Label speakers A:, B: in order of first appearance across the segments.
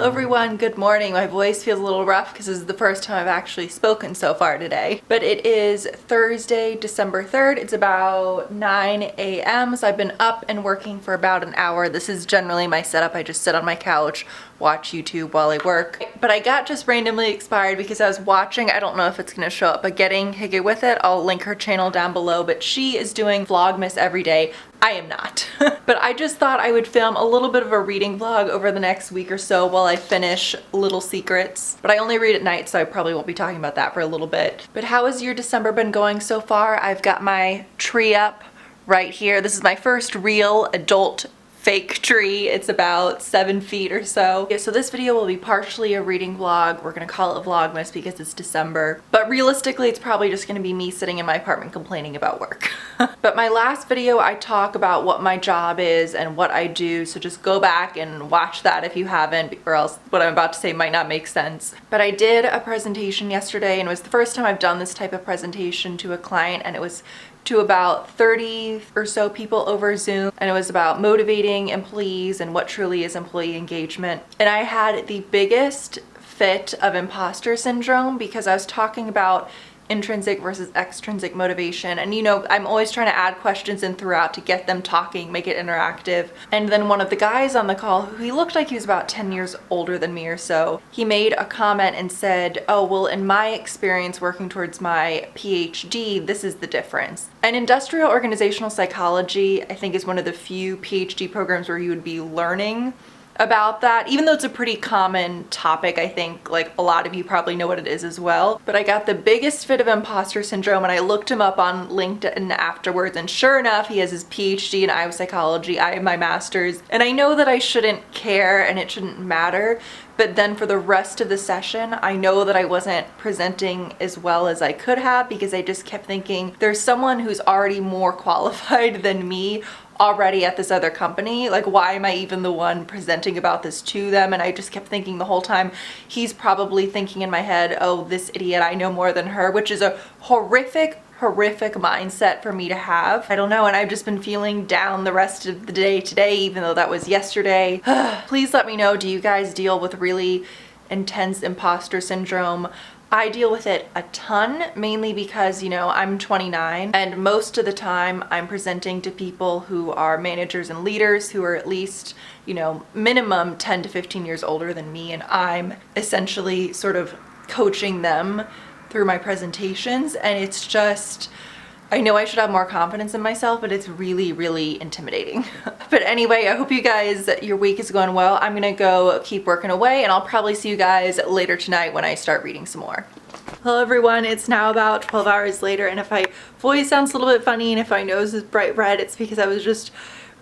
A: Hello everyone, good morning. My voice feels a little rough because this is the first time I've actually spoken so far today. But it is Thursday, December 3rd. It's about 9 a.m. So I've been up and working for about an hour. This is generally my setup. I just sit on my couch, watch YouTube while I work. But I got just randomly expired because I was watching, I don't know if it's gonna show up, but Getting Higgy With It. I'll link her channel down below, but she is doing Vlogmas every day. I am not. But I just thought I would film a little bit of a reading vlog over the next week or so while I finish Little Secrets. But I only read at night, so I probably won't be talking about that for a little bit. But how has your December been going so far? I've got my tree up right here. This is my first real adult fake tree. It's about 7 feet or so. Yeah, so this video will be partially a reading vlog. We're gonna call it Vlogmas because it's December. But realistically, it's probably just gonna be me sitting in my apartment complaining about work. But my last video, I talk about what my job is and what I do. So just go back and watch that if you haven't, or else what I'm about to say might not make sense. But I did a presentation yesterday, and it was the first time I've done this type of presentation to a client, and it was to about 30 or so people over Zoom, and it was about motivating employees and what truly is employee engagement. And I had the biggest fit of imposter syndrome because I was talking about intrinsic versus extrinsic motivation. And you know, I'm always trying to add questions in throughout to get them talking, make it interactive. And then one of the guys on the call, who he looked like he was about 10 years older than me or so, he made a comment and said, oh, well, in my experience working towards my PhD, this is the difference. And industrial organizational psychology, I think, is one of the few PhD programs where you would be learning about that, even though it's a pretty common topic. I think like a lot of you probably know what it is as well. But I got the biggest fit of imposter syndrome, and I looked him up on LinkedIn afterwards, and sure enough, he has his PhD in I have psychology, I have my master's. And I know that I shouldn't care and it shouldn't matter, but then for the rest of the session, I know that I wasn't presenting as well as I could have because I just kept thinking there's someone who's already more qualified than me already at this other company. Like, why am I even the one presenting about this to them? And I just kept thinking the whole time, he's probably thinking in my head, oh, this idiot, I know more than her, which is a horrific mindset for me to have. I don't know, and I've just been feeling down the rest of the day today, even though that was yesterday. Please let me know, do you guys deal with really intense imposter syndrome? I deal with it a ton, mainly because, you know, I'm 29, and most of the time I'm presenting to people who are managers and leaders who are at least, you know, minimum 10 to 15 years older than me, and I'm essentially sort of coaching them through my presentations. And it's just, I know I should have more confidence in myself, but it's really, really intimidating. But anyway, I hope you guys, your week is going well. I'm gonna go keep working away, and I'll probably see you guys later tonight when I start reading some more. Hello everyone, it's now about 12 hours later, and if my voice sounds a little bit funny and if my nose is bright red, it's because I was just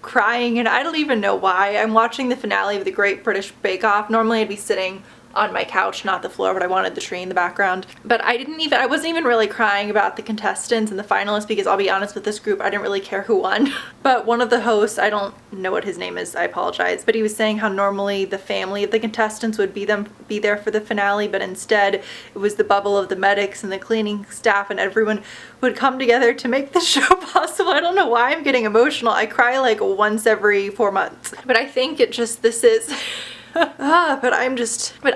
A: crying, and I don't even know why. I'm watching the finale of the Great British Bake Off. Normally I'd be sitting on my couch, not the floor, but I wanted the tree in the background. But I wasn't even really crying about the contestants and the finalists because I'll be honest, with this group, I didn't really care who won. But one of the hosts, I don't know what his name is, I apologize, but he was saying how normally the family of the contestants would be there for the finale, but instead it was the bubble of the medics and the cleaning staff, and everyone would come together to make the show possible. I don't know why I'm getting emotional. I cry like once every 4 months. But I think it just, this is but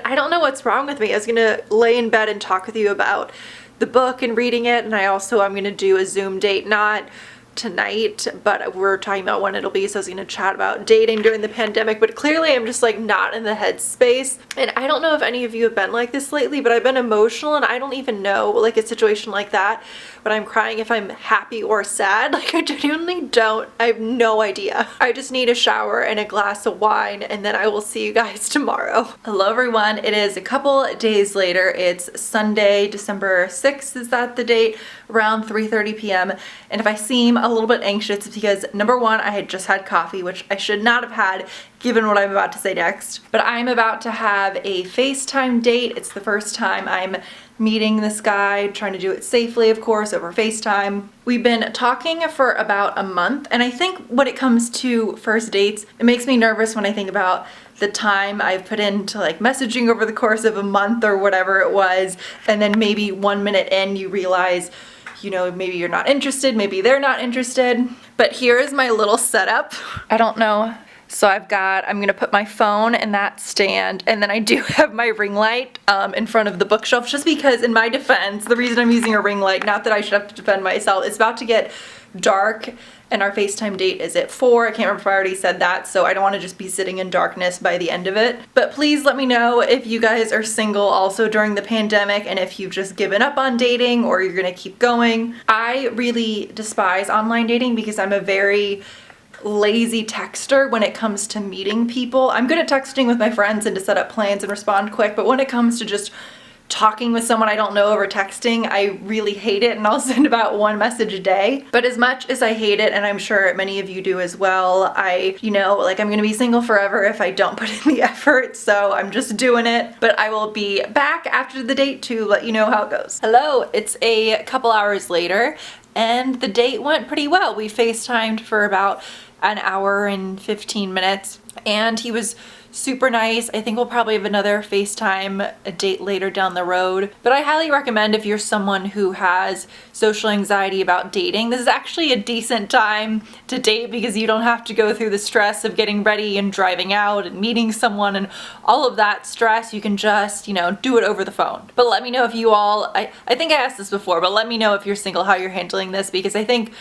A: I don't know what's wrong with me. I was gonna lay in bed and talk with you about the book and reading it, and I'm gonna do a Zoom date, not tonight, but we're talking about when it'll be, so I was gonna chat about dating during the pandemic, but clearly I'm just like not in the headspace. And I don't know if any of you have been like this lately, but I've been emotional, and I don't even know, like, a situation like that, but I'm crying if I'm happy or sad. Like, I genuinely don't, I have no idea. I just need a shower and a glass of wine, and then I will see you guys tomorrow. Hello everyone, it is a couple days later. It's Sunday, December 6th, is that the date? Around 3:30 p.m. And if I seem a little bit anxious, it's because number one, I had just had coffee, which I should not have had given what I'm about to say next. But I'm about to have a FaceTime date. It's the first time I'm meeting this guy, trying to do it safely, of course, over FaceTime. We've been talking for about a month, and I think when it comes to first dates, it makes me nervous when I think about the time I've put into like messaging over the course of a month or whatever it was, and then maybe 1 minute in you realize, you know, maybe you're not interested, maybe they're not interested. But here is my little setup. I don't know So I'm gonna put my phone in that stand, and then I do have my ring light in front of the bookshelf, just because in my defense, the reason I'm using a ring light, not that I should have to defend myself, it's about to get dark and our FaceTime date is at 4. I can't remember if I already said that, so I don't want to just be sitting in darkness by the end of it. But please let me know if you guys are single also during the pandemic, and if you've just given up on dating or you're gonna keep going. I really despise online dating because I'm a very lazy texter when it comes to meeting people. I'm good at texting with my friends and to set up plans and respond quick, but when it comes to just talking with someone I don't know over texting, I really hate it, and I'll send about 1 message a day. But as much as I hate it, and I'm sure many of you do as well, I'm gonna be single forever if I don't put in the effort, so I'm just doing it. But I will be back after the date to let you know how it goes. Hello, it's a couple hours later, and the date went pretty well. We FaceTimed for about an hour and 15 minutes, and he was super nice. I think we'll probably have another FaceTime a date later down the road. But I highly recommend, if you're someone who has social anxiety about dating, this is actually a decent time to date because you don't have to go through the stress of getting ready and driving out and meeting someone and all of that stress. You can just, do it over the phone. But let me know if you all, I think I asked this before, but let me know if you're single, how you're handling this, because I think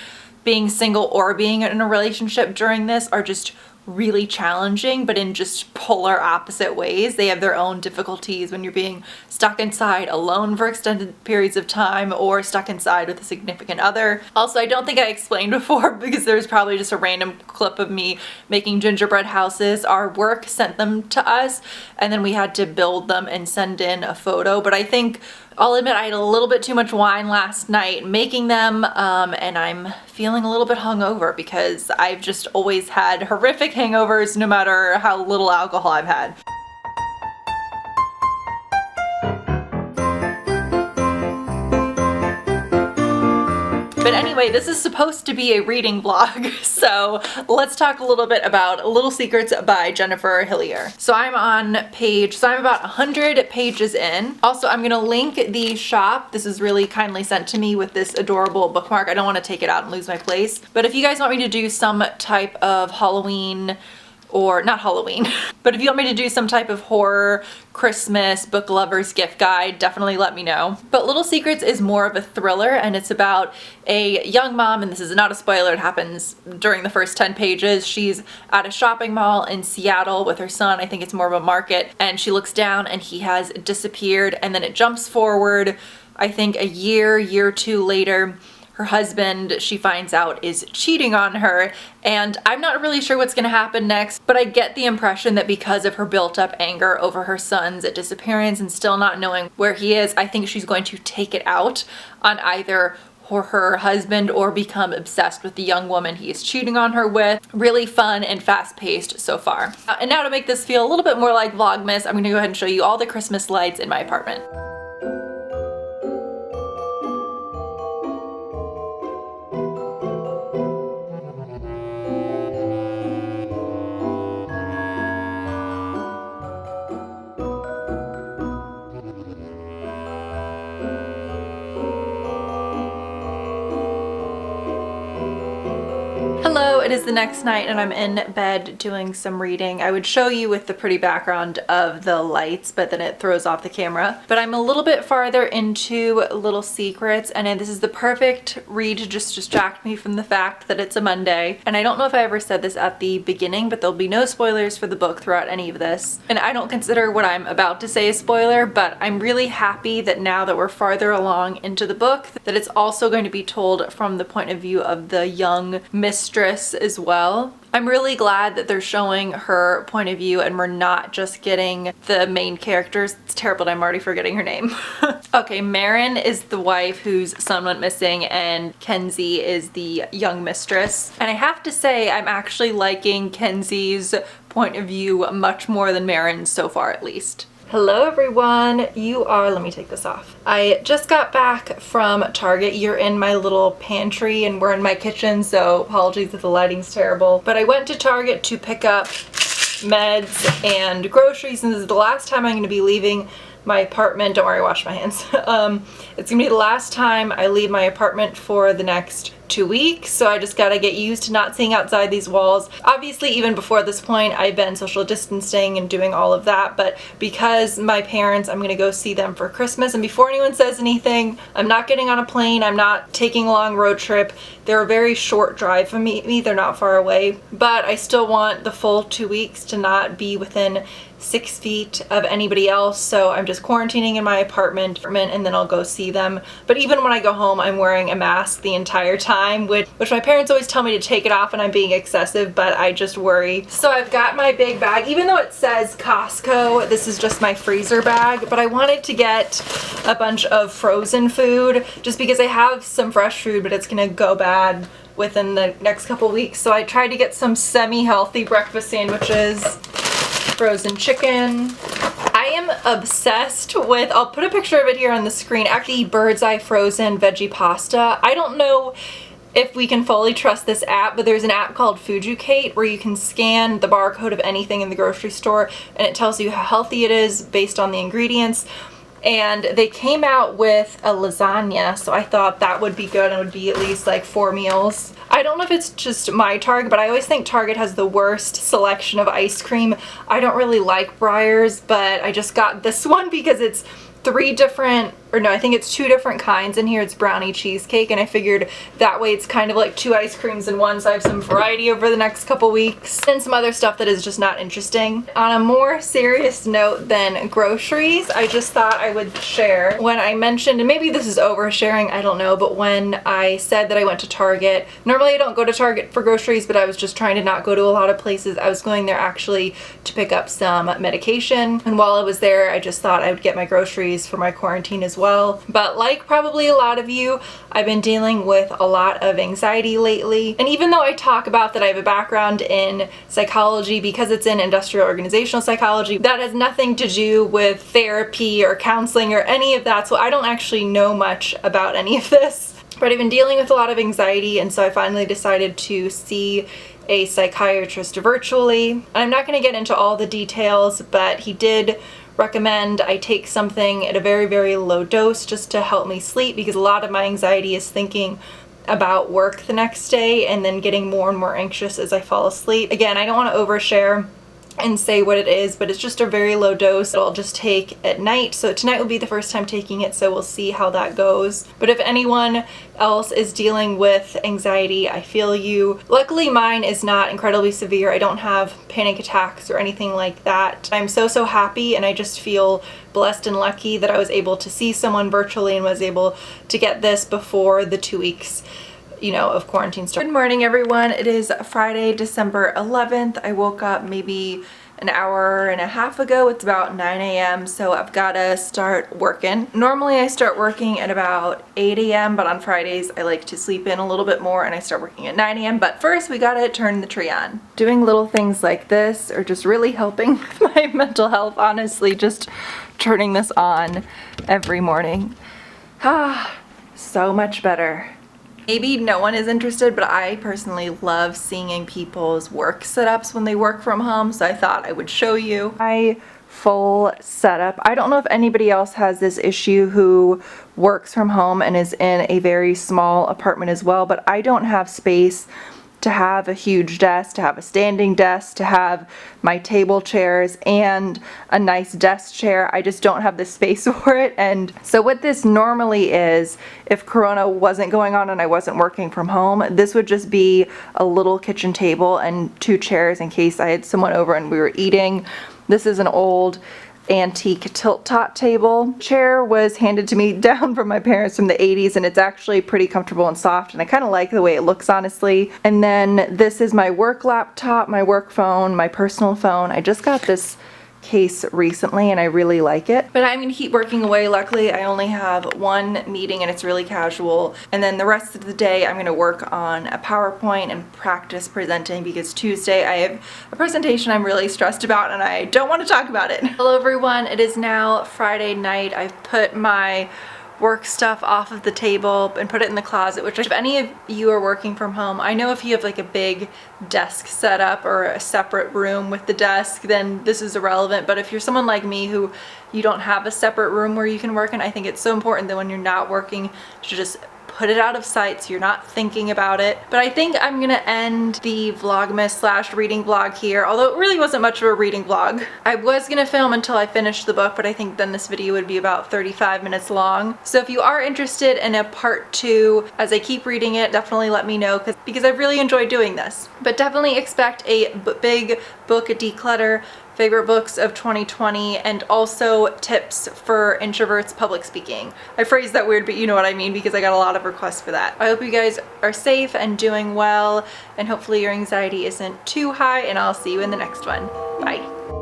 A: being single or being in a relationship during this are just really challenging, but in just polar opposite ways. They have their own difficulties when you're being stuck inside alone for extended periods of time, or stuck inside with a significant other. Also, I don't think I explained before, because there's probably just a random clip of me making gingerbread houses. Our work sent them to us, and then we had to build them and send in a photo. But I think, I'll admit, I had a little bit too much wine last night making them, and I'm feeling a little bit hungover because I've just always had horrific hangovers no matter how little alcohol I've had. But anyway, this is supposed to be a reading vlog, so let's talk a little bit about Little Secrets by Jennifer Hillier. So I'm about 100 pages in. Also, I'm gonna link the shop. This is really kindly sent to me with this adorable bookmark. I don't want to take it out and lose my place. But if you guys want me to do some type of Halloween, or not Halloween, but if you want me to do some type of horror, Christmas, book lovers gift guide, definitely let me know. But Little Secrets is more of a thriller, and it's about a young mom, and this is not a spoiler, it happens during the first 10 pages. She's at a shopping mall in Seattle with her son. I think it's more of a market, and she looks down and he has disappeared, and then it jumps forward, I think a year or two later. Her husband, she finds out, is cheating on her, and I'm not really sure what's gonna happen next, but I get the impression that because of her built-up anger over her son's disappearance and still not knowing where he is, I think she's going to take it out on either her husband or become obsessed with the young woman he is cheating on her with. Really fun and fast-paced so far. And now to make this feel a little bit more like Vlogmas, I'm gonna go ahead and show you all the Christmas lights in my apartment. Hello, it is the next night and I'm in bed doing some reading. I would show you with the pretty background of the lights, but then it throws off the camera. But I'm a little bit farther into Little Secrets, and this is the perfect read to just distract me from the fact that it's a Monday. And I don't know if I ever said this at the beginning, but there'll be no spoilers for the book throughout any of this. And I don't consider what I'm about to say a spoiler, but I'm really happy that now that we're farther along into the book, that it's also going to be told from the point of view of the young mistress as well. I'm really glad that they're showing her point of view and we're not just getting the main characters. It's terrible that I'm already forgetting her name. Okay, Marin is the wife whose son went missing, and Kenzie is the young mistress. And I have to say, I'm actually liking Kenzie's point of view much more than Marin's so far, at least. Hello everyone, let me take this off. I just got back from Target. You're in my little pantry and we're in my kitchen, so apologies if the lighting's terrible. But I went to Target to pick up meds and groceries, and this is the last time I'm gonna be leaving my apartment. Don't worry, I washed my hands. It's gonna be the last time I leave my apartment for the next 2 weeks, so I just gotta get used to not seeing outside these walls. Obviously, even before this point, I've been social distancing and doing all of that, but because my parents, I'm gonna go see them for Christmas, and before anyone says anything, I'm not getting on a plane, I'm not taking a long road trip. They're a very short drive from me, they're not far away, but I still want the full 2 weeks to not be within 6 feet of anybody else, so I'm just quarantining in my apartment and then I'll go see them. But even when I go home, I'm wearing a mask the entire time, which my parents always tell me to take it off and I'm being excessive, but I just worry. So I've got my big bag, even though it says Costco, this is just my freezer bag, but I wanted to get a bunch of frozen food just because I have some fresh food, but it's gonna go bad within the next couple weeks. So I tried to get some semi-healthy breakfast sandwiches, frozen chicken. I am obsessed with, I'll put a picture of it here on the screen, actually Bird's Eye frozen veggie pasta. I don't know if we can fully trust this app, but there's an app called Fuducate where you can scan the barcode of anything in the grocery store and it tells you how healthy it is based on the ingredients. And they came out with a lasagna, so I thought that would be good and would be at least like 4 meals. I don't know if it's just my Target, but I always think Target has the worst selection of ice cream. I don't really like Breyers, but I just got this one because it's 3 different, or no, I think it's 2 different kinds in here. It's brownie cheesecake, and I figured that way it's kind of like 2 ice creams in one, so I have some variety over the next couple weeks, and some other stuff that is just not interesting. On a more serious note than groceries, I just thought I would share when I mentioned, and maybe this is oversharing, I don't know, but when I said that I went to Target, normally I don't go to Target for groceries, but I was just trying to not go to a lot of places. I was going there actually to pick up some medication, and while I was there, I just thought I would get my groceries for my quarantine as well. But like probably a lot of you, I've been dealing with a lot of anxiety lately. And even though I talk about that I have a background in psychology because it's in industrial organizational psychology, that has nothing to do with therapy or counseling or any of that. So I don't actually know much about any of this. But I've been dealing with a lot of anxiety, and so I finally decided to see a psychiatrist virtually. And I'm not going to get into all the details, but he did recommend I take something at a very, very low dose just to help me sleep, because a lot of my anxiety is thinking about work the next day and then getting more and more anxious as I fall asleep. Again, I don't want to overshare and say what it is, but it's just a very low dose that I'll just take at night. So tonight will be the first time taking it, so we'll see how that goes. But if anyone else is dealing with anxiety, I feel you. Luckily mine is not incredibly severe. I don't have panic attacks or anything like that. I'm so happy, and I just feel blessed and lucky that I was able to see someone virtually and was able to get this before the 2 weeks, you know, of quarantine started. Good morning, everyone. It is Friday, December 11th. I woke up maybe an hour and a half ago. It's about 9 a.m. so I've got to start working. Normally I start working at about 8 a.m. but on Fridays I like to sleep in a little bit more and I start working at 9 a.m. but first we gotta turn the tree on. Doing little things like this are just really helping with my mental health, honestly. Just turning this on every morning. So much better. Maybe no one is interested, but I personally love seeing people's work setups when they work from home, so I thought I would show you my full setup. I don't know if anybody else has this issue who works from home and is in a very small apartment as well, but I don't have space to have a huge desk, to have a standing desk, to have my table chairs and a nice desk chair. I just don't have the space for it. And so what this normally is, if Corona wasn't going on and I wasn't working from home, this would just be a little kitchen table and 2 chairs in case I had someone over and we were eating. This is an old antique tilt top table. Chair was handed to me down from my parents from the 80s, and it's actually pretty comfortable and soft, and I kind of like the way it looks, honestly. And then this is my work laptop, my work phone, my personal phone. I just got this case recently and I really like it. But I'm gonna keep working away. Luckily I only have 1 meeting and it's really casual, and then the rest of the day I'm gonna work on a PowerPoint and practice presenting, because Tuesday I have a presentation I'm really stressed about and I don't want to talk about it. Hello everyone, it is now Friday night. I've put my work stuff off of the table and put it in the closet, which if any of you are working from home, I know if you have like a big desk setup or a separate room with the desk, then this is irrelevant. But if you're someone like me who you don't have a separate room where you can work in, I think it's so important that when you're not working to just put it out of sight so you're not thinking about it. But I think I'm gonna end the Vlogmas / reading vlog here, although it really wasn't much of a reading vlog. I was gonna film until I finished the book, but I think then this video would be about 35 minutes long. So if you are interested in a part 2 as I keep reading it, definitely let me know because I really enjoyed doing this. But definitely expect a big book declutter, favorite books of 2020, and also tips for introverts public speaking. I phrased that weird, but you know what I mean because I got a lot of requests for that. I hope you guys are safe and doing well, and hopefully your anxiety isn't too high, and I'll see you in the next one. Bye.